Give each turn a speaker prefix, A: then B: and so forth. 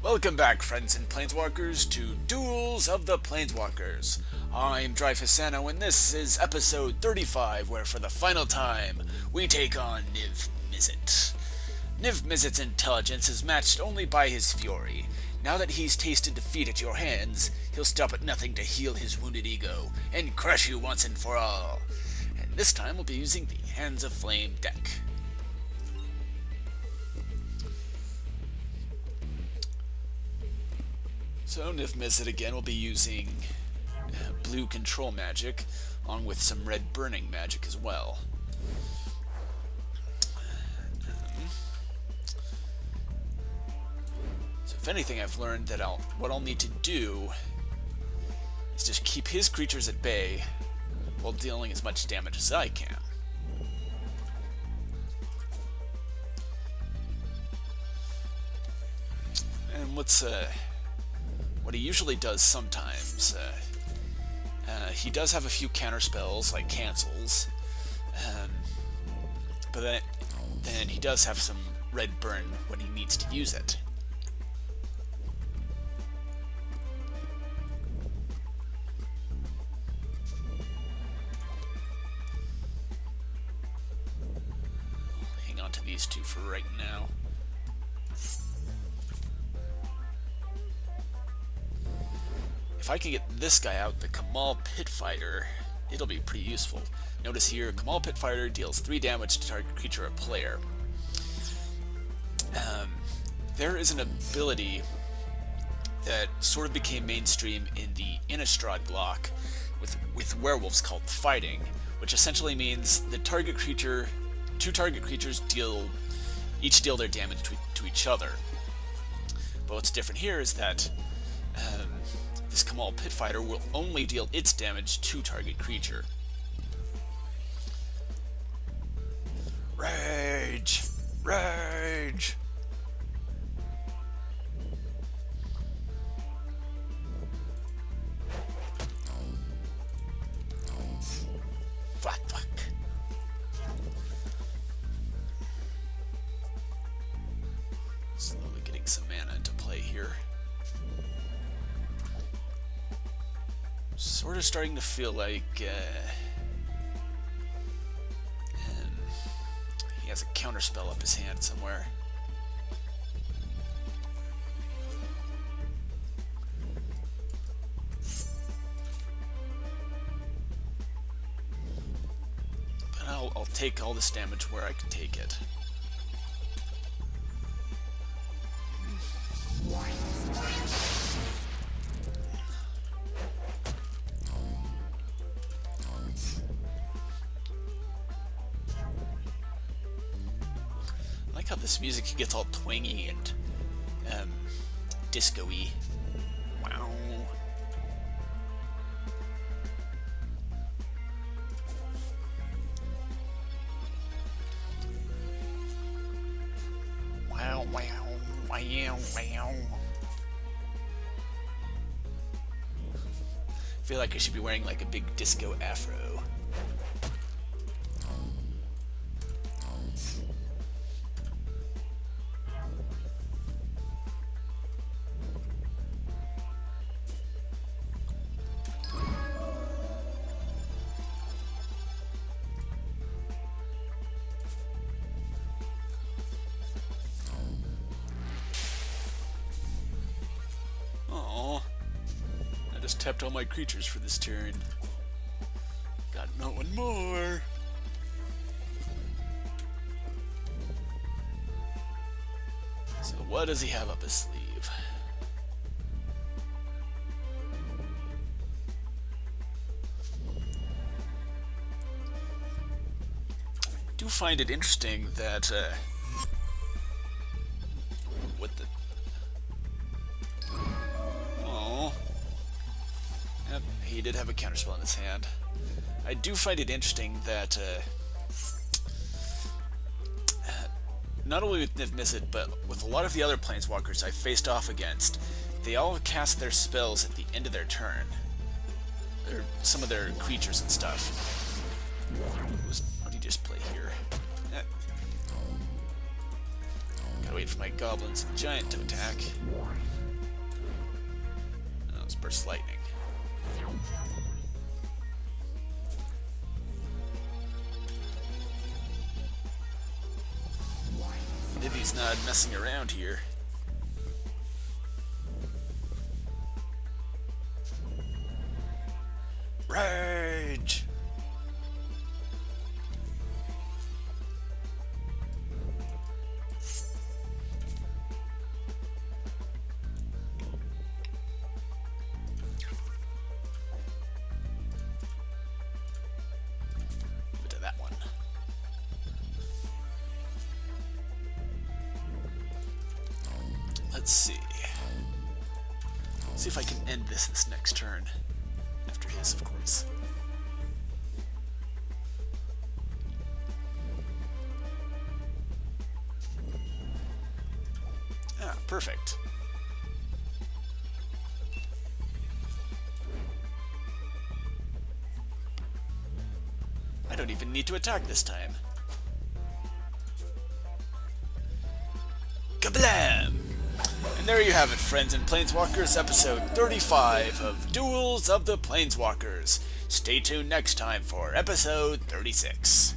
A: Welcome back, friends and Planeswalkers, to Duels of the Planeswalkers. I'm Dreyfus Sano, and this is episode 35, where for the final time, we take on Niv Mizzet. Niv Mizzet's intelligence is matched only by his fury. Now that he's tasted defeat at your hands, he'll stop at nothing to heal his wounded ego, and crush you once and for all. And this time we'll be using the Hands of Flame deck. So Niv Mizzet again will be using blue control magic, along with some red burning magic as well. So if anything, I've learned that what I'll need to do is just keep his creatures at bay while dealing as much damage as I can. And what he usually does sometimes, he does have a few counter spells like cancels, but then he does have some red burn when he needs to use it. I'll hang on to these two for right now. If I can get this guy out, the Kamahl Pitfighter, it'll be pretty useful. Notice here, Kamahl Pitfighter deals 3 damage to target creature or player. There is an ability that sort of became mainstream in the Innistrad block with werewolves called Fighting, which essentially means the two target creatures each deal their damage to each other. But what's different here is that this Kamahl Pitfighter will only deal its damage to target creature. Rage! Rage! Fuck, fuck. Slowly getting some mana into play here. Sort of starting to feel like he has a counterspell up his hand somewhere. But I'll take all this damage where I can take it. I like how this music gets all twangy and disco-y. Wow. Wow, wow, wow, wow. I feel like I should be wearing like a big disco afro. Tapped all my creatures for this turn. Got not one more. So what does he have up his sleeve? I do find it interesting that what the he did have a counterspell in his hand. I do find it interesting that not only with Niv Mizzet, but with a lot of the other Planeswalkers I faced off against, they all cast their spells at the end of their turn. Or some of their creatures and stuff. What did he just play here? Gotta wait for my goblins and giant to attack. goes Burst Lightning. Niv's not messing around here. Rage! Bit of that one. Let's see. See if I can end this next turn. After his, of course. Ah, perfect. I don't even need to attack this time. Kablam! And there you have it, friends and Planeswalkers, episode 35 of Duels of the Planeswalkers. Stay tuned next time for episode 36.